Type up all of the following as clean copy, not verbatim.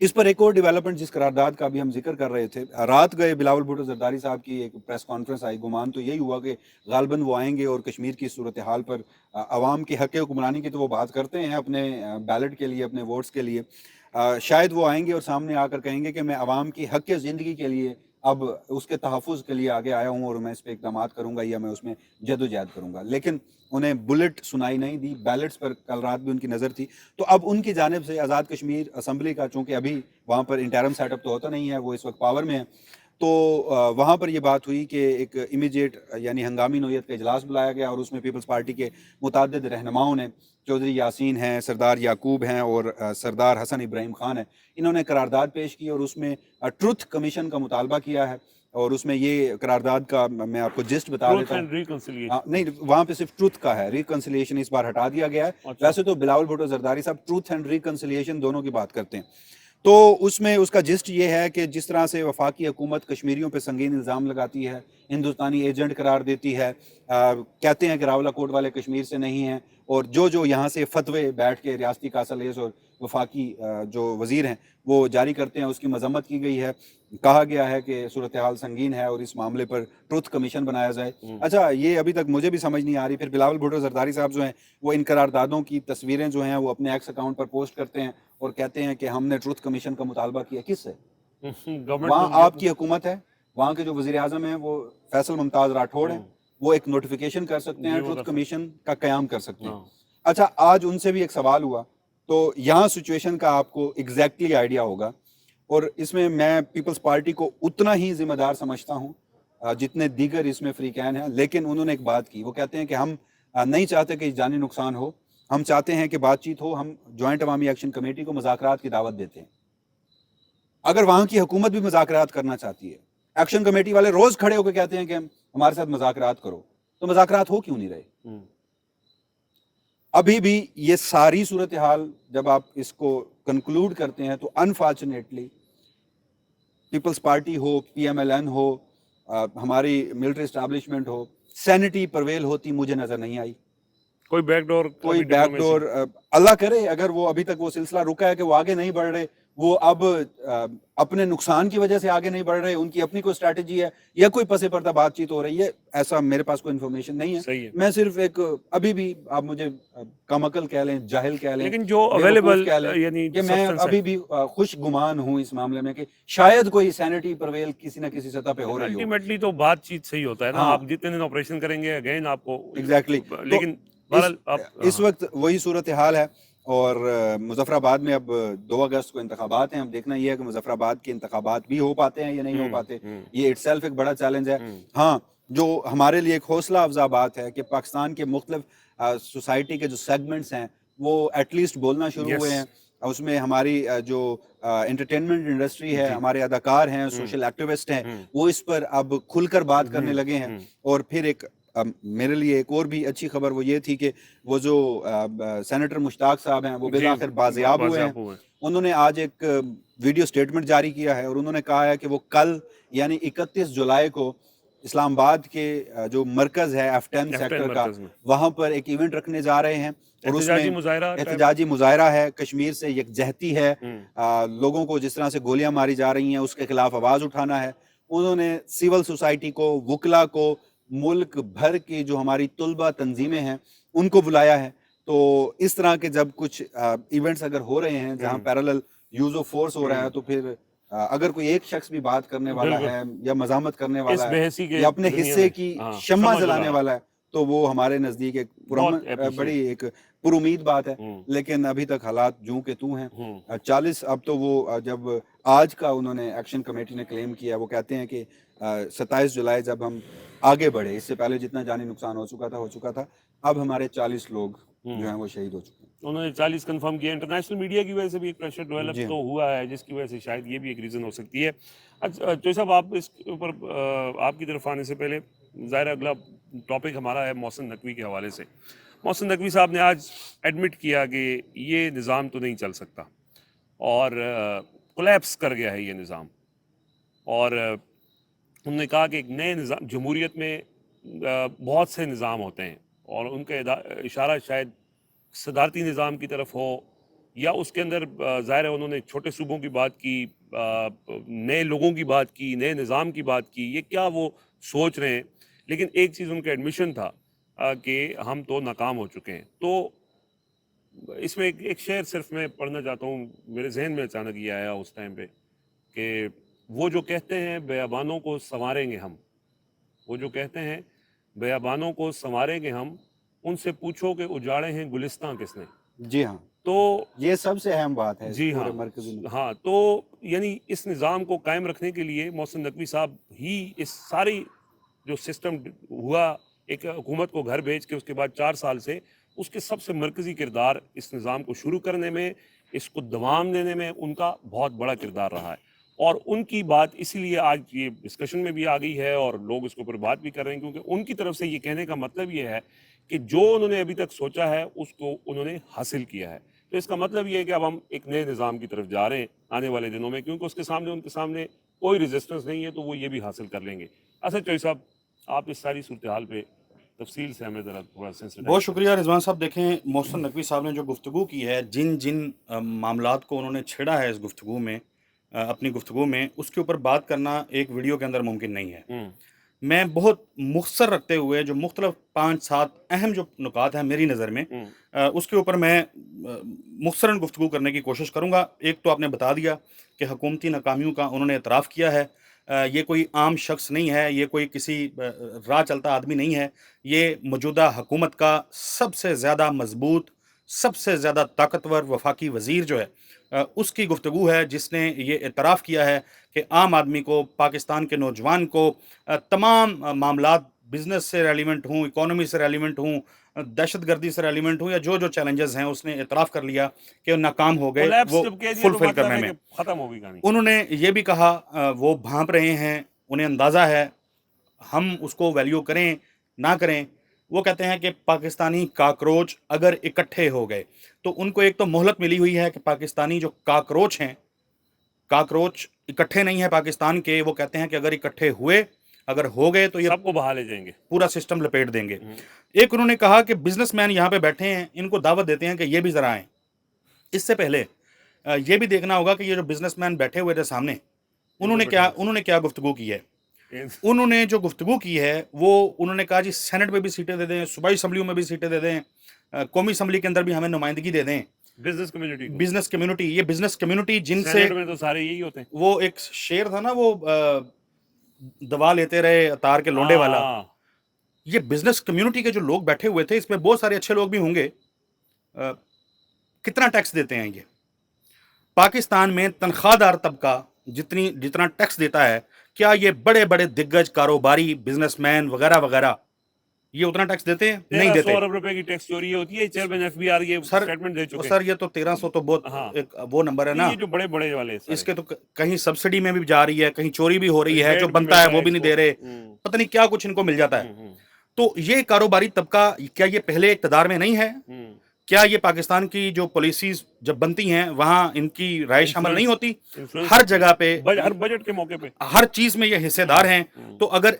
اس پر ایک اور ڈیولپمنٹ جس قرارداد کا بھی ہم ذکر کر رہے تھے، رات گئے بلاول بھٹو زرداری صاحب کی ایک پریس کانفرنس آئی، گمان تو یہی ہوا کہ غالباً وہ آئیں گے اور کشمیر کی صورتحال پر عوام کے حق حکمرانی کی تو وہ بات کرتے ہیں اپنے بیلٹ کے لیے، اپنے ووٹس کے لیے، شاید وہ آئیں گے اور سامنے آ کر کہیں گے کہ میں عوام کی حق زندگی کے لیے اب اس کے تحفظ کے لیے آگے آیا ہوں اور میں اس پہ اقدامات کروں گا یا میں اس میں جد و جہد کروں گا، لیکن انہیں بلٹ سنائی نہیں دی، بیلٹس پر کل رات بھی ان کی نظر تھی۔ تو اب ان کی جانب سے آزاد کشمیر اسمبلی کا، چونکہ ابھی وہاں پر انٹرم سیٹ اپ تو ہوتا نہیں ہے، وہ اس وقت پاور میں ہے، تو وہاں پر یہ بات ہوئی کہ ایک امیجیٹ یعنی ہنگامی نوعیت کا اجلاس بلایا گیا اور اس میں پیپلز پارٹی کے متعدد رہنماؤں نے، چودھری یاسین ہیں، سردار یعقوب ہیں اور سردار حسن ابراہیم خان ہیں، انہوں نے قرارداد پیش کی اور اس میں ٹروتھ کمیشن کا مطالبہ کیا ہے، اور اس میں یہ قرارداد کا میں آپ کو جسٹ بتا دیتا ہوں۔ نہیں، وہاں پہ صرف ٹروتھ کا ہے، ریکنسیلیشن اس بار ہٹا دیا گیا ہے۔ ویسے تو بلاول بھٹو زرداری صاحب ٹروتھ اینڈ ریکنسیلیشن دونوں کی بات کرتے ہیں۔ تو اس میں اس کا جسٹ یہ ہے کہ جس طرح سے وفاقی حکومت کشمیریوں پہ سنگین الزام لگاتی ہے، ہندوستانی ایجنٹ قرار دیتی ہے، کہتے ہیں کہ راولہ کوٹ والے کشمیر سے نہیں ہیں، اور جو یہاں سے فتوے بیٹھ کے ریاستی کاسلیس اور وفاقی جو وزیر ہیں وہ جاری کرتے ہیں، اس کی مذمت کی گئی ہے۔ کہا گیا ہے کہ صورتحال سنگین ہے اور اس معاملے پر ٹروتھ کمیشن بنایا جائے۔ اچھا، یہ ابھی تک مجھے بھی سمجھ نہیں آ رہی۔ پھر بلاول بھٹو زرداری صاحب جو ہیں وہ ان قراردادوں کی تصویریں جو ہیں وہ اپنے ایکس اکاؤنٹ پر پوسٹ کرتے ہیں اور کہتے ہیں کہ ہم نے ٹروتھ کمیشن کا مطالبہ کیا۔ کس سے؟ وہاں آپ کی حکومت ہے، وہاں کے جو وزیر اعظم ہیں وہ فیصل ممتاز راٹھوڑ ہیں، وہ ایک نوٹیفیکیشن کر سکتے ہیں، ٹروتھ کمیشن کا قیام کر سکتے ہیں۔ اچھا، آج ان سے بھی ایک سوال ہوا، تو یہاں سچویشن کا آپ کو ایگزیکٹلی آئیڈیا ہوگا، اور اس میں پیپلز پارٹی کو اتنا ہی ذمہ دار سمجھتا ہوں جتنے دیگر اس میں فریقین ہیں، لیکن انہوں نے ایک بات کی، وہ کہتے ہیں کہ ہم نہیں چاہتے کہ جانی نقصان ہو، ہم چاہتے ہیں کہ بات چیت ہو، ہم جوائنٹ عوامی ایکشن کمیٹی کو مذاکرات کی دعوت دیتے ہیں۔ اگر وہاں کی حکومت بھی مذاکرات کرنا چاہتی ہے، ایکشن کمیٹی والے روز کھڑے ہو کے کہتے ہیں کہ ہمارے ساتھ مذاکرات کرو، تو مذاکرات ہو کیوں نہیں رہے؟ ابھی بھی یہ ساری صورتحال جب آپ اس کو کنکلوڈ کرتے ہیں تو انفارچونیٹلی پیپلز پارٹی ہو، پی ایم ایل این ہو، ہماری ملٹری اسٹیبلشمنٹ ہو، سینٹی پرویل ہوتی مجھے نظر نہیں آئی۔ کوئی بیک ڈور اللہ کرے اگر وہ ابھی تک وہ سلسلہ رکا ہے کہ وہ آگے نہیں بڑھ رہے، وہ اب اپنے نقصان کی وجہ سے آگے نہیں بڑھ رہے، ان کی اپنی کوئی اسٹریٹجی ہے یا کوئی پس پردہ بات چیت ہو رہی ہے، ایسا میرے پاس کوئی انفارمیشن نہیں ہے۔ میں صرف ایک ابھی بھی آپ مجھے کم عقل کہہ لیں، جاہل کہہ لیں، لیکن جو اویلیبل کہ میں ابھی بھی خوش گمان ہوں اس معاملے میں کہ شاید کوئی سینٹی پرویل کسی نہ کسی سطح پہ ہو رہی ہو۔ الٹیمیٹلی تو بات چیت صحیح ہوتا ہے نا، آپ جتنے دن آپریشن کریں گے اگین آپ کو ایگزیکٹلی، لیکن اس وقت وہی صورتحال ہے، اور مظفر آباد میں اب 2 اگست کو انتخابات ہیں۔ اب دیکھنا یہ ہے کہ مظفر آباد کے انتخابات بھی ہو پاتے ہیں یا نہیں ہو پاتے، یہ اٹ سیلف ایک بڑا چیلنج ہے۔ ہاں، جو ہمارے لیے ایک حوصلہ افزا بات ہے کہ پاکستان کے مختلف سوسائٹی کے جو سیگمنٹس ہیں وہ ایٹ لیسٹ بولنا شروع ہوئے ہیں۔ اس میں ہماری جو انٹرٹینمنٹ انڈسٹری ہے، ہمارے اداکار ہیں، سوشل ایکٹیوسٹ ہیں، وہ اس پر اب کھل کر بات کرنے لگے ہیں۔ اور پھر ایک میرے لیے ایک اور بھی اچھی خبر وہ یہ تھی کہ وہ جو سینیٹر مشتاق صاحب ہیں وہ بالآخر بازیاب ہوئے ہیں۔ انہوں نے آج ایک ویڈیو سٹیٹمنٹ جاری کیا ہے اور انہوں نے کہا ہے کہ وہ کل یعنی 31 جولائی کو اسلام آباد کے جو مرکز ہے F10 سیکٹر کا، وہاں پر ایک ایونٹ رکھنے جا رہے ہیں، اور اس میں احتجاجی مظاہرہ ہے، کشمیر سے یکجہتی ہے، لوگوں کو جس طرح سے گولیاں ماری جا رہی ہیں اس کے خلاف آواز اٹھانا ہے۔ انہوں نے سول سوسائٹی کو، وکلا کو، ملک بھر کی جو ہماری طلبہ تنظیمیں ہیں ان کو بلایا ہے۔ تو اس طرح کے جب کچھ ایونٹس اگر ہو رہے ہیں جہاں پیرالل یوز آف فورس ہو رہا ہے، تو پھر اگر کوئی ایک شخص بھی بات کرنے والا ہے یا مزاحمت کرنے والا ہے یا اپنے حصے کی شمع جلانے والا ہے، تو وہ ہمارے نزدیک ایک بڑی ایک پر امید بات ہے۔ لیکن ابھی تک حالات جوں کے توں ہیں۔ 40 اب تو وہ جب آج کا انہوں نے ایکشن کمیٹی نے کلیم کیا، وہ کہتے ہیں کہ 27 جولائی جب ہم آگے بڑھے، اس سے پہلے جتنا جانی نقصان ہو چکا تھا، اب ہمارے 40 لوگ جو ہیں وہ شہید ہو چکے ہیں۔ انہوں نے 40 کنفرم کیا۔ انٹرنیشنل میڈیا کی وجہ سے بھی ایک پریشر ڈیولپ تو ہوا ہے، جس کی وجہ سے شاید یہ بھی ایک ریزن ہو سکتی ہے۔ اچھا جو صاحب، آپ اس کے اوپر آپ کی طرف آنے سے پہلے ظاہر اگلا ٹاپک ہمارا ہے محسن نقوی کے حوالے سے۔ محسن نقوی صاحب نے آج ایڈمٹ کیا کہ یہ نظام تو نہیں چل سکتا اور کولیپس کر گیا ہے یہ نظام، اور انہوں نے کہا کہ ایک نئے نظام، جمہوریت میں بہت سے نظام ہوتے ہیں اور ان کا اشارہ شاید صدارتی نظام کی طرف ہو یا اس کے اندر ظاہر ہے انہوں نے چھوٹے صوبوں کی بات کی, نئے لوگوں کی بات کی, نئے نظام کی بات کی, یہ کیا وہ سوچ رہے ہیں؟ لیکن ایک چیز ان کا ایڈمیشن تھا کہ ہم تو ناکام ہو چکے ہیں. تو اس میں ایک شعر صرف میں پڑھنا چاہتا ہوں, میرے ذہن میں اچانک یہ آیا اس ٹائم پہ کہ وہ جو کہتے ہیں بیابانوں کو سنواریں گے ہم, وہ جو کہتے ہیں بیابانوں کو سنواریں گے ہم, ان سے پوچھو کہ اجاڑے ہیں گلستان کس نے. جی ہاں, تو یہ سب سے اہم بات ہے جی پورے ہاں, مرکزی میں. ہاں, تو یعنی اس نظام کو قائم رکھنے کے لیے محسن نقوی صاحب ہی اس ساری جو سسٹم ہوا ایک حکومت کو گھر بھیج کے اس کے بعد 4 سال سے, اس کے سب سے مرکزی کردار اس نظام کو شروع کرنے میں, اس کو دوام دینے میں ان کا بہت بڑا کردار رہا ہے. اور ان کی بات اسی لیے آج یہ ڈسکشن میں بھی آ گئی ہے اور لوگ اس کے اوپر بات بھی کر رہے ہیں, کیونکہ ان کی طرف سے یہ کہنے کا مطلب یہ ہے کہ جو انہوں نے ابھی تک سوچا ہے اس کو انہوں نے حاصل کیا ہے. تو اس کا مطلب یہ ہے کہ اب ہم ایک نئے نظام کی طرف جا رہے ہیں آنے والے دنوں میں, کیونکہ اس کے سامنے ان کے سامنے کوئی ریزسٹنس نہیں ہے, تو وہ یہ بھی حاصل کر لیں گے. اسد چوہدری صاحب, آپ اس ساری صورتحال پہ تفصیل سے ہمیں ذرا تھوڑا سینسٹائز. بہت شکریہ رضوان صاحب. دیکھیں محسن نقوی صاحب نے جو گفتگو کی ہے, جن معاملات کو انہوں نے چھیڑا ہے اس گفتگو میں, اپنی گفتگو میں, اس کے اوپر بات کرنا ایک ویڈیو کے اندر ممکن نہیں ہے. میں بہت مختصر رکھتے ہوئے جو مختلف 5-7 اہم جو نکات ہیں میری نظر میں, اس کے اوپر میں مختصراً گفتگو کرنے کی کوشش کروں گا. ایک تو آپ نے بتا دیا کہ حکومتی ناکامیوں کا انہوں نے اعتراف کیا ہے. یہ کوئی عام شخص نہیں ہے, یہ کوئی کسی راہ چلتا آدمی نہیں ہے, یہ موجودہ حکومت کا سب سے زیادہ مضبوط, سب سے زیادہ طاقتور وفاقی وزیر جو ہے, اس کی گفتگو ہے, جس نے یہ اعتراف کیا ہے کہ عام آدمی کو, پاکستان کے نوجوان کو, تمام معاملات بزنس سے ریلیونٹ ہوں, اکانومی سے ریلیونٹ ہوں, دہشت گردی سے ریلیونٹ ہوں, یا جو چیلنجز ہیں, اس نے اعتراف کر لیا کہ ناکام ہو گئے وہ فلفل کرنے میں. ختم ہو گئی کہانی. انہوں نے یہ بھی کہا وہ بھانپ رہے ہیں, انہیں اندازہ ہے, ہم اس کو ویلیو کریں نہ کریں. وہ کہتے ہیں کہ پاکستانی کاکروچ اگر اکٹھے ہو گئے, تو ان کو ایک تو مہلت ملی ہوئی ہے کہ پاکستانی جو کاکروچ ہیں, کاکروچ اکٹھے نہیں ہیں پاکستان کے. وہ کہتے ہیں کہ اگر اکٹھے ہوئے, اگر ہو گئے, تو یہ سب کو بہا لے جائیں گے, پورا سسٹم لپیٹ دیں گے. ایک انہوں نے کہا کہ بزنس مین یہاں پہ بیٹھے ہیں, ان کو دعوت دیتے ہیں کہ یہ بھی ذرا آئیں. اس سے پہلے یہ بھی دیکھنا ہوگا کہ یہ جو بزنس مین بیٹھے ہوئے تھے سامنے, انہوں نے کیا گفتگو کی ہے. انہوں نے جو گفتگو کی ہے وہ انہوں نے کہا جی سینٹ میں بھی سیٹیں دے دیں, صوبائی اسمبلیوں میں بھی سیٹیں دے دیں, قومی اسمبلی کے اندر بھی ہمیں نمائندگی دے دیں. بزنس کمیونٹی, یہ بزنس کمیونٹی جن سے, سینٹ میں تو سارے یہی ہوتے ہیں. وہ ایک شعر تھا نا, وہ دوا لیتے رہے اتار کے لونڈے والا. یہ بزنس کمیونٹی کے جو لوگ بیٹھے ہوئے تھے, اس میں بہت سارے اچھے لوگ بھی ہوں گے. کتنا ٹیکس دیتے ہیں یہ پاکستان میں؟ تنخواہ دار طبقہ جتنا ٹیکس دیتا ہے, کیا یہ بڑے بڑے دگج کاروباری بزنس مین وغیرہ وغیرہ یہ اتنا ٹیکس دیتے ہیں؟ نہیں دیتے. 100 ارب روپے کی ٹیکس چوری ہوتی ہے. چیئرمین ایف بی آر یہ سٹیٹمنٹ دے چکے ہیں. سر یہ تو 1300 تو بہت ایک وہ نمبر ہے نا, یہ جو بڑے بڑے والے, اس کے تو کہیں سبسڈی میں بھی جا رہی ہے, کہیں چوری بھی ہو رہی ہے, جو بنتا ہے وہ بھی نہیں دے رہے, پتہ نہیں کیا کچھ ان کو مل جاتا ہے. تو یہ کاروباری طبقہ کیا یہ پہلے اقتدار میں نہیں ہے؟ کیا یہ پاکستان کی جو پالیسیز جب بنتی ہیں وہاں ان کی رائے شامل نہیں ہوتی؟ ہر جگہ پہ, ہر بجٹ کے موقع پہ, ہر چیز میں یہ حصے دار ہیں. تو اگر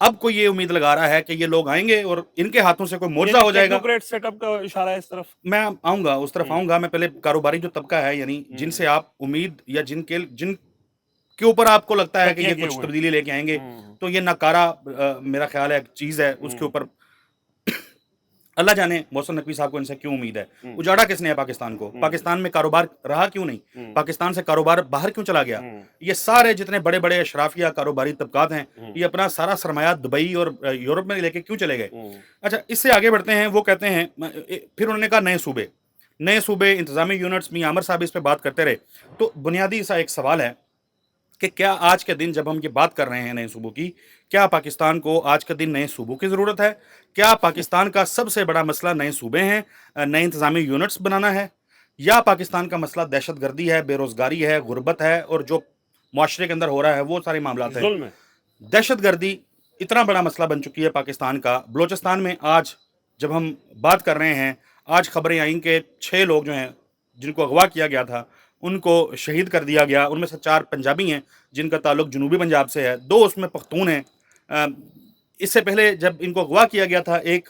اب کوئی یہ امید لگا رہا ہے کہ یہ لوگ آئیں گے اور ان کے ہاتھوں سے کوئی معجزہ ہو جائے گا, سیٹ اپ کا اشارہ ہے اس طرف. میں آؤں گا, اس طرف آؤں گا. میں پہلے کاروباری جو طبقہ ہے, یعنی جن سے آپ امید, یا جن کے اوپر آپ کو لگتا ہے کہ یہ کچھ تبدیلی لے کے آئیں گے, تو یہ ناکارہ میرا خیال ہے ایک چیز ہے. اس کے اوپر اللہ جانے محسن نقوی صاحب کو ان سے کیوں امید ہے. اجاڑا کس نے ہے پاکستان کو؟ پاکستان میں کاروبار رہا کیوں نہیں؟ پاکستان سے کاروبار باہر کیوں چلا گیا؟ یہ سارے جتنے بڑے بڑے اشرافیہ کاروباری طبقات ہیں, یہ اپنا سارا سرمایہ دبئی اور یورپ میں لے کے کیوں چلے گئے؟ اچھا, اس سے آگے بڑھتے ہیں. وہ کہتے ہیں, پھر انہوں نے کہا نئے صوبے انتظامی یونٹس. میاں عامر صاحب اس پہ بات کرتے رہے. تو بنیادی سا ایک سوال ہے کہ کیا آج کے دن جب ہم یہ بات کر رہے ہیں نئے صوبوں کی, کیا پاکستان کو آج کے دن نئے صوبوں کی ضرورت ہے؟ کیا پاکستان کا سب سے بڑا مسئلہ نئے صوبے ہیں, نئے انتظامی یونٹس بنانا ہے, یا پاکستان کا مسئلہ دہشت گردی ہے, بے روزگاری ہے, غربت ہے, اور جو معاشرے کے اندر ہو رہا ہے وہ سارے معاملات ہیں؟ دہشت گردی اتنا بڑا مسئلہ بن چکی ہے پاکستان کا. بلوچستان میں آج جب ہم بات کر رہے ہیں, آج خبریں آئیں کہ 6 لوگ جو ہیں جن کو اغوا کیا گیا تھا ان کو شہید کر دیا گیا. ان میں سے 4 پنجابی ہیں جن کا تعلق جنوبی پنجاب سے ہے, 2 اس میں پختون ہیں. اس سے پہلے جب ان کو اغوا کیا گیا تھا, ایک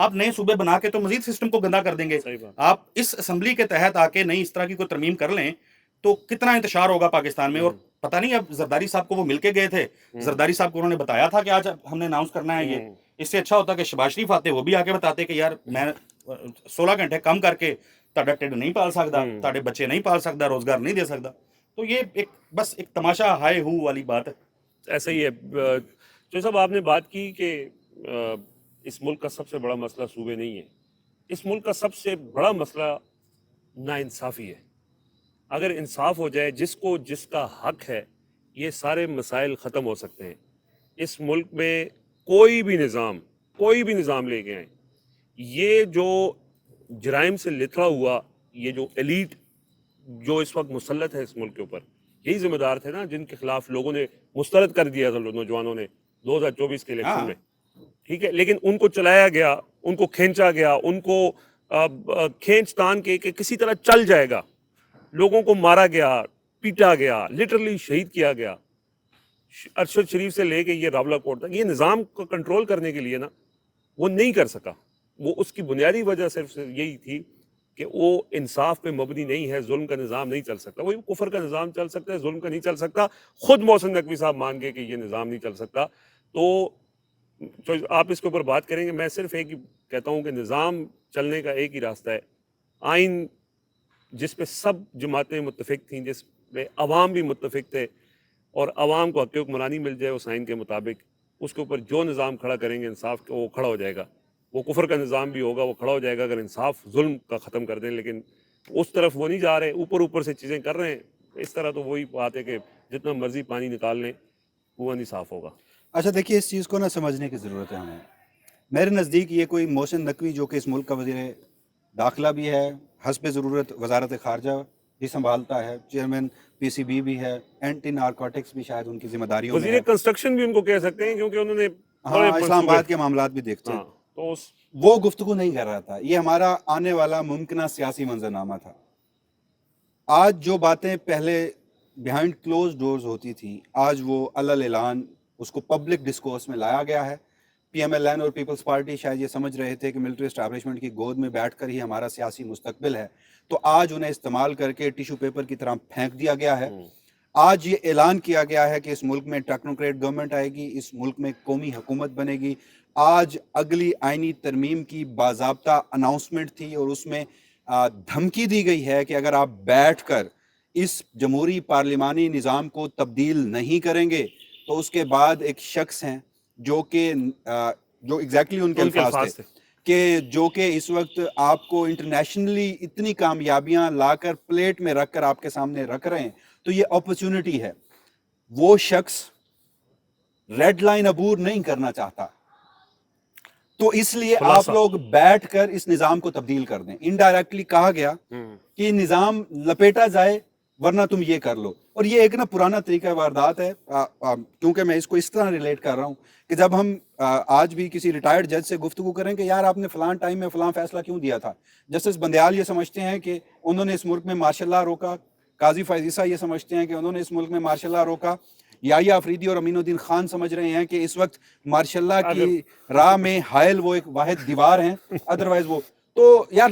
آپ نئے صوبے بنا کے تو مزید سسٹم کو گندا کر دیں گے. صحیح بات. آپ اس اسمبلی کے تحت آ کے نئی اس طرح کی کوئی ترمیم کر لیں تو کتنا انتشار ہوگا پاکستان میں. اور پتہ نہیں اب زرداری صاحب کو وہ مل کے گئے تھے, زرداری صاحب کو انہوں نے بتایا تھا کہ آج ہم نے اناؤنس کرنا ہے یہ. اس سے اچھا ہوتا کہ شہباز شریف آتے, وہ بھی آ کے بتاتے کہ یار میں 16 گھنٹے کم کر کے تہاڈا ٹھڈ نہیں پال سکتا, تہاڈے بچے نہیں پال سکتا, روزگار نہیں دے سکتا. تو یہ ایک بس ایک تماشا ہائے ہو والی بات ہے. ایسا ہی ہے. جو صاحب آپ نے بات کی کہ اس ملک کا سب سے بڑا مسئلہ صوبے نہیں ہے, اس ملک کا سب سے بڑا مسئلہ ناانصافی ہے. اگر انصاف ہو جائے, جس کو جس کا حق ہے, یہ سارے مسائل ختم ہو سکتے ہیں. اس ملک میں کوئی بھی نظام لے کے آئیں, یہ جو جرائم سے لتھڑا ہوا یہ جو ایلیٹ جو اس وقت مسلط ہے اس ملک کے اوپر, یہی ذمہ دار تھے نا جن کے خلاف لوگوں نے مسترد کر دیا تھا نوجوانوں نے 2024 کے الیکشن میں. ٹھیک ہے, لیکن ان کو چلایا گیا, ان کو کھینچا گیا, ان کو کھینچ تان کے کہ کسی طرح چل جائے گا. لوگوں کو مارا گیا, پیٹا گیا, لٹرلی شہید کیا گیا. ارشد شریف سے لے کے یہ راولہ کوٹ تک, یہ نظام کو کنٹرول کرنے کے لیے نا وہ نہیں کر سکا. وہ اس کی بنیادی وجہ صرف یہی تھی کہ وہ انصاف پہ مبنی نہیں ہے, ظلم کا نظام نہیں چل سکتا. وہی کفر کا نظام چل سکتا ہے, ظلم کا نہیں چل سکتا. خود محسن نقوی صاحب مان گئے کہ یہ نظام نہیں چل سکتا. تو آپ اس کے اوپر بات کریں گے. میں صرف ایک ہی کہتا ہوں کہ نظام چلنے کا ایک ہی راستہ ہے, آئین جس پہ سب جماعتیں متفق تھیں, جس پہ عوام بھی متفق تھے, اور عوام کو حق حکمرانی مل جائے اس آئین کے مطابق, اس کے اوپر جو نظام کھڑا کریں گے انصاف کا, وہ کھڑا ہو جائے گا. وہ کفر کا نظام بھی ہوگا, وہ کھڑا ہو جائے گا اگر انصاف ظلم کا ختم کر دیں. لیکن اس طرف وہ نہیں جا رہے, اوپر سے چیزیں کر رہے ہیں. اس طرح تو وہی بات ہے کہ جتنا مرضی پانی نکال لیں کنواں نہیں صاف ہوگا. اچھا دیکھیے, اس چیز کو نا سمجھنے کی ضرورت ہے ہمیں. میرے نزدیک یہ کوئی محسن نقوی جو کہ اس ملک کا وزیر داخلہ بھی ہے, حسب ضرورت وزارت خارجہ بھی سنبھالتا ہے, چیئرمین PCB بھی ہے, اینٹی نارکوٹکس بھی شاید ان کی ذمہ داریوں میں ہے, وزیر کنسٹرکشن بھی ان کو کہہ سکتے ہیں کیونکہ انہوں نے اسلام آباد کے معاملات بھی دیکھتے ہیں. تو وہ گفتگو نہیں کر رہا تھا. یہ ہمارا آنے والا ممکنہ سیاسی منظرنامہ تھا. آج جو باتیں پہلے بیہائنڈ کلوز ڈورز ہوتی تھیں, آج وہ علل اعلان اس کو پبلک ڈسکورس میں لایا گیا ہے. PMLN اور پیپلز پارٹی شاید یہ سمجھ رہے تھے کہ ملٹری اسٹیبلشمنٹ کی گود میں بیٹھ کر ہی ہمارا سیاسی مستقبل ہے, تو آج انہیں استعمال کر کے ٹیشو پیپر کی طرح پھینک دیا گیا ہے. آج یہ اعلان کیا گیا ہے کہ اس ملک میں ٹیکنوکریٹ گورنمنٹ آئے گی, اس ملک میں قومی حکومت بنے گی. آج اگلی آئینی ترمیم کی باضابطہ اناؤنسمنٹ تھی, اور اس میں دھمکی دی گئی ہے کہ اگر آپ بیٹھ کر اس جمہوری پارلیمانی نظام کو تبدیل نہیں کریں گے تو اس کے بعد ایک شخص ہیں جو کہ جو ایگزیکٹلی ان کے الفاظ تھے کہ جو کہ اس وقت آپ کو انٹرنیشنلی اتنی کامیابیاں لا کر پلیٹ میں رکھ کر آپ کے سامنے رکھ رہے ہیں, تو یہ اپرچونٹی ہے. وہ شخص ریڈ لائن عبور نہیں کرنا چاہتا, تو اس لیے آپ لوگ بیٹھ کر اس نظام کو تبدیل کر دیں. انڈائریکٹلی کہا گیا کہ نظام لپیٹا جائے ورنہ تم یہ کر لو. اور یہ ایک نا پرانا طریقہ واردات ہے, کیونکہ میں اس کو اس طرح ریلیٹ کر رہا ہوں کہ جب ہم آج بھی کسی ریٹائرڈ جج سے گفتگو کریں کہ یار آپ نے فلان ٹائم میں فلان فیصلہ کیوں دیا تھا, جسٹس بندیال یہ سمجھتے ہیں کہ انہوں نے اس ملک میں مارشل لاء روکا, قاضی فائز عیسیٰ یہ سمجھتے ہیں کہ انہوں نے اس ملک میں مارشل لاء روکا, یحییٰ افریدی اور امین الدین خان سمجھ رہے ہیں کہ اس وقت مارشل لاء کی راہ میں حائل وہ ایک واحد دیوار ہیں, ادروائز وہ تو یار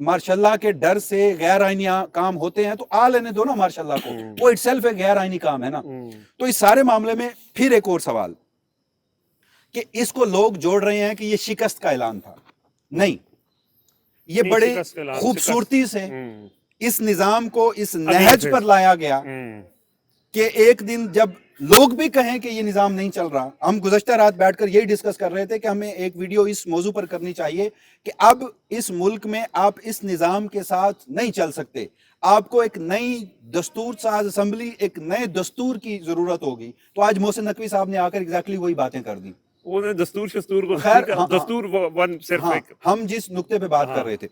مارشل لاء کے ڈر سے غیر آئینی کام ہوتے ہیں, تو آ لینے دو نا مارشل لاء کو, وہ اٹ سیلف ایک غیر آئینی کام ہے نا. تو اس سارے معاملے میں پھر ایک اور سوال کہ اس کو لوگ جوڑ رہے ہیں کہ یہ شکست کا اعلان تھا. نہیں, یہ بڑے خوبصورتی سے اس نظام کو اس نہج پر لایا گیا کہ ایک دن جب لوگ بھی کہیں کہ یہ نظام نہیں چل رہا. ہم گزشتہ رات بیٹھ کر یہی ڈسکس کر رہے تھے کہ ہمیں ایک ویڈیو اس موضوع پر کرنی چاہیے کہ اب اس ملک میں آپ اس نظام کے ساتھ نہیں چل سکتے, آپ کو ایک نئی دستور ساز اسمبلی, ایک نئے دستور کی ضرورت ہوگی. تو آج محسن نقوی صاحب نے آ کر ایگزیکٹلی وہی باتیں کر دی. دستور کو دستور ہم جس نقطے پہ بات کر رہے تھے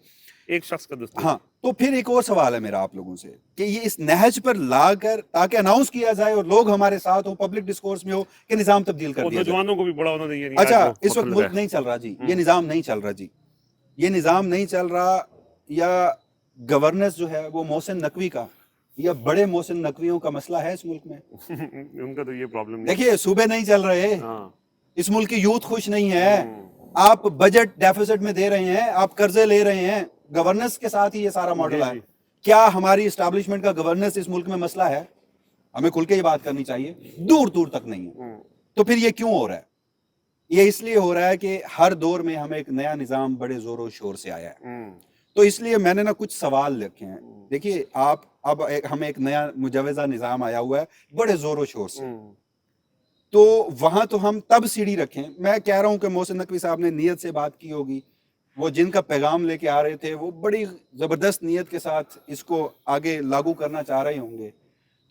ایک شخص کا دستور. ہاں, تو پھر ایک اور سوال ہے میرا آپ لوگوں سے کہ یہ اس نہج پر لا کر تاکہ اناؤنس کیا جائے اور لوگ ہمارے ساتھ ہو, پبلک ڈسکورس میں ہو کہ نظام تبدیل کر دیا جائے. نوجوانوں کو بھی بڑا ہونا چاہیے. اچھا, اس وقت ملک نہیں چل رہا جی, یہ نظام نہیں چل رہا جی, یہ نظام نہیں چل رہا, یا گورننس جو ہے وہ محسن نقوی کا یا بڑے محسن نقویوں کا مسئلہ ہے اس ملک میں. ان کا تو یہ پرابلم دیکھیے, صوبے نہیں چل رہے, اس ملک کی یوتھ خوش نہیں ہے, آپ بجٹ ڈیفیسٹ میں دے رہے ہیں, آپ قرضے لے رہے ہیں, گورننس کے ساتھ ہی یہ سارا ماڈل ہے. کیا ہماری اسٹیبلشمنٹ کا گورننس اس ملک میں مسئلہ ہے؟ ہمیں کھل کے یہ بات کرنی چاہیے, دور دور تک نہیں ہے. تو پھر یہ کیوں ہو رہا ہے؟ یہ اس لیے ہو رہا ہے کہ ہر دور میں ہمیں ایک نیا نظام بڑے زور و شور سے آیا ہے. تو اس لیے میں نے نا کچھ سوال رکھے ہیں. دیکھیے آپ, اب ہمیں ایک نیا مجوزہ نظام آیا ہوا ہے بڑے زور و شور سے, تو وہاں تو ہم تب سیڑھی رکھیں. میں کہہ رہا ہوں کہ محسن نقوی صاحب نے نیت سے بات کی ہوگی, وہ جن کا پیغام لے کے آ رہے تھے وہ بڑی زبردست نیت کے ساتھ اس کو آگے لاگو کرنا چاہ رہے ہوں گے.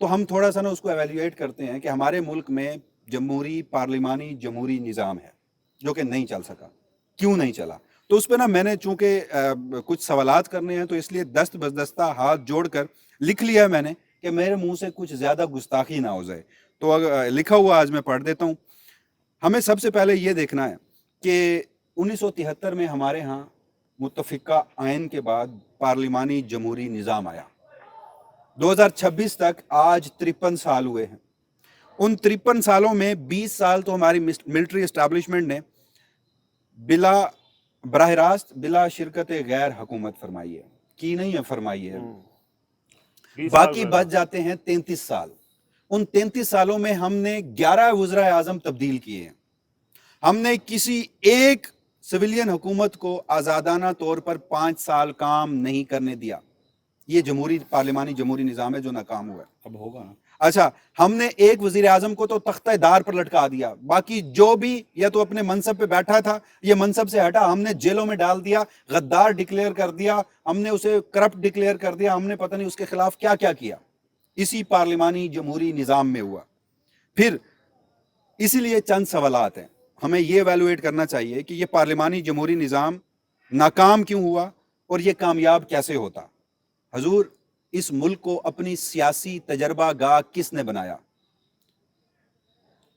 تو ہم تھوڑا سا نا اس کو ایویلیویٹ کرتے ہیں کہ ہمارے ملک میں جمہوری پارلیمانی جمہوری نظام ہے جو کہ نہیں چل سکا. کیوں نہیں چلا؟ تو اس پہ نا میں نے چونکہ کچھ سوالات کرنے ہیں تو اس لیے دست بدستہ ہاتھ جوڑ کر لکھ لیا ہے میں نے کہ میرے منہ سے کچھ زیادہ گستاخی نہ ہو جائے. تو لکھا ہوا آج میں پڑھ دیتا ہوں. ہمیں سب سے پہلے یہ دیکھنا ہے کہ 1973 میں ہمارے ہاں متفقہ آئین کے بعد پارلیمانی جمہوری نظام آیا. 2026 تک آج 53 سال ہوئے ہیں. ان 53 سالوں میں 20 سال تو ہماری ملٹری اسٹیبلشمنٹ نے براہ راست بلا شرکت غیر حکومت فرمائی ہے, کی نہیں ہے فرمائی ہے. باقی بچ جاتے ہیں 33 سال. ان 33 سالوں میں ہم نے 11 وزراء اعظم تبدیل کیے ہیں. ہم نے کسی ایک سویلین حکومت کو آزادانہ طور پر 5 سال کام نہیں کرنے دیا. یہ جمہوری پارلیمانی جمہوری نظام ہے جو ناکام ہوا ہے. اب ہوگا نا. اچھا, ہم نے ایک وزیر اعظم کو تو تختہ دار پر لٹکا دیا, باقی جو بھی یا تو اپنے منصب پہ بیٹھا تھا یہ منصب سے ہٹا, ہم نے جیلوں میں ڈال دیا, غدار ڈکلیئر کر دیا, ہم نے اسے کرپٹ ڈکلیئر کر دیا, ہم نے پتہ نہیں اس کے خلاف کیا کیا کیا. اسی پارلیمانی جمہوری نظام میں ہوا. پھر اسی لیے چند سوالات ہیں. ہمیں یہ ایویلویٹ کرنا چاہیے کہ یہ پارلیمانی جمہوری نظام ناکام کیوں ہوا اور یہ کامیاب کیسے ہوتا. حضور, اس ملک کو اپنی سیاسی تجربہ گاہ کس نے بنایا؟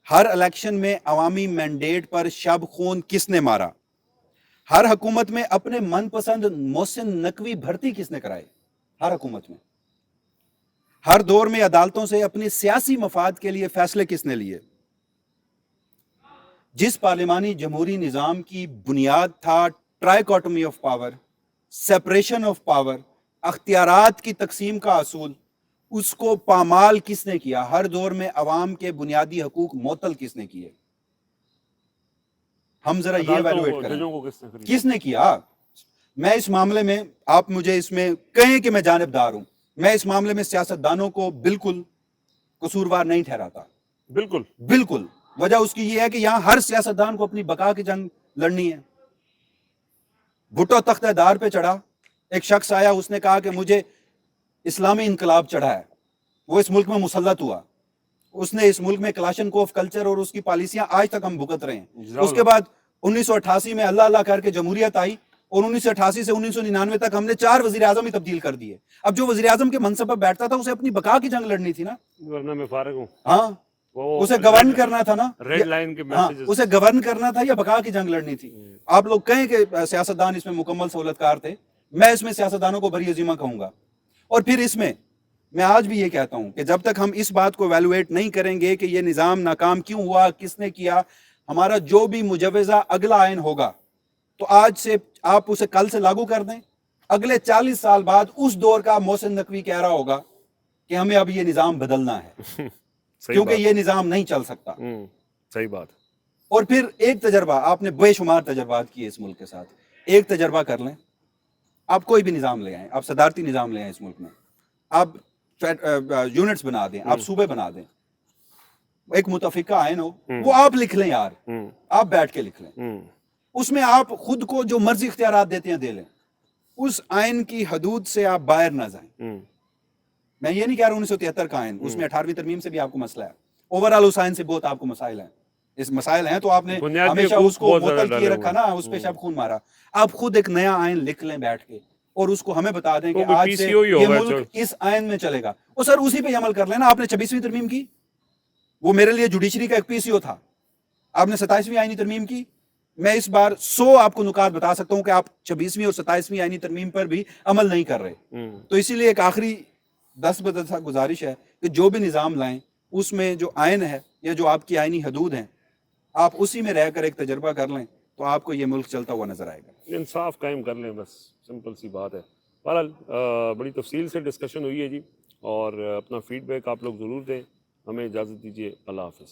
ہر الیکشن میں عوامی مینڈیٹ پر شب خون کس نے مارا؟ ہر حکومت میں اپنے من پسند محسن نقوی بھرتی کس نے کرائے؟ ہر حکومت میں. ہر دور میں عدالتوں سے اپنی سیاسی مفاد کے لیے فیصلے کس نے لیے؟ جس پارلیمانی جمہوری نظام کی بنیاد تھا trichotomy of power, separation of power, اختیارات کی تقسیم کا اصول, اس کو پامال کس نے کیا؟ ہر دور میں عوام کے بنیادی حقوق معطل کس نے کیے؟ ہم ذرا یہ ایویلویٹ کریں کس نے کیا. میں اس معاملے میں, آپ مجھے اس میں کہیں کہ میں جانبدار ہوں, میں اس معاملے میں سیاستدانوں کو بالکل قصوروار نہیں ٹھہراتا. بالکل. وجہ اس کی یہ ہے کہ یہاں ہر سیاستدان کو اپنی بقا کی جنگ لڑنی ہے. بھٹو تختہ دار پہ چڑھا, ایک شخص آیا, اس نے کہا کہ مجھے اسلامی انقلاب چڑھا ہے, وہ اس ملک میں مسلط ہوا, اس نے اس ملک میں کلاشنکوف کلچر اور اس کی پالیسیاں آج تک ہم بھگت رہے ہیں. اس کے بعد 1988 میں اللہ اللہ کر کے جمہوریت آئی, اور 1988 سے 1999 تک ہم نے 4 وزیر اعظم ہی تبدیل کر دیے. اب جو وزیر اعظم کے منصب پر بیٹھتا تھا اسے اپنی بقا کی جنگ لڑنی تھی نا, ورنہ میں فارغ ہوں. ہاں, اسے گورن کرنا تھا نا, ریڈ لائن کے میسجز, اسے گورن کرنا تھا یا بقا کی جنگ لڑنی تھی. آپ لوگ کہیں کہ سیاستدان اس میں مکمل سہولت کار تھے, میں اس میں سیاستدانوں کو بری عظیمہ کہوں گا. اور پھر اس میں آج بھی یہ کہتا ہوں کہ جب تک ہم اس بات کو ایویلویٹ نہیں کریں گے کہ یہ نظام ناکام کیوں ہوا, کس نے کیا, ہمارا جو بھی مجوزہ اگلا آئین ہوگا تو آج سے آپ اسے کل سے لاگو کر دیں, اگلے 40 سال بعد اس دور کا محسن نقوی کہہ رہا ہوگا کہ ہمیں اب یہ نظام بدلنا ہے کیونکہ یہ نظام نہیں چل سکتا. صحیح بات. اور پھر ایک تجربہ, آپ نے بے شمار تجربات کیے اس ملک کے ساتھ, ایک تجربہ کر لیں. آپ کوئی بھی نظام لے آئیں, آپ صدارتی نظام لے آئیں اس ملک میں, آپ یونٹس بنا دیں, آپ صوبے بنا دیں, ایک متفقہ آئین ہو, وہ آپ لکھ لیں یار, آپ بیٹھ کے لکھ لیں, اس میں آپ خود کو جو مرضی اختیارات دیتے ہیں دے لیں, اس آئین کی حدود سے آپ باہر نہ جائیں. میں یہ نہیں کہہ رہا ہوں 1973 کا آئین, اس میں 18ویں ترمیم سے بھی آپ کو مسئلہ ہے, اوورآل اس آئین سے بہت آپ کو مسائل ہیں. اس مسائل ہیں تو آپ نے ہمیشہ اس کو معطل کیے رکھا نا, اس پہ شب خون مارا. آپ خود ایک نیا آئین لکھ لیں بیٹھ کے, اور اس کو ہمیں بتا دیں کہ آج سے یہ ملک اس آئین میں چلے گا. وہ سر اسی پہ عمل کر لینا. آپ نے 26ویں ترمیم کی, وہ میرے لیے جوڈیشری کا ایک پی سی او تھا. آپ نے 27ویں آئینی ترمیم کی, میں اس بار 100 آپ کو نکات بتا سکتا ہوں کہ آپ 26ویں اور 27ویں آئینی ترمیم پر بھی عمل نہیں کر رہے. تو اسی لیے ایک آخری 10 بدسا گزارش ہے کہ جو بھی نظام لائیں اس میں جو آئین ہے یا جو آپ کی آئینی حدود ہیں آپ اسی میں رہ کر ایک تجربہ کر لیں تو آپ کو یہ ملک چلتا ہوا نظر آئے گا. انصاف قائم کر لیں، بس سمپل سی بات ہے. بہرحال بڑی تفصیل سے ڈسکشن ہوئی ہے جی، اور اپنا فیڈ بیک آپ لوگ ضرور دیں. ہمیں اجازت دیجیے، اللہ حافظ.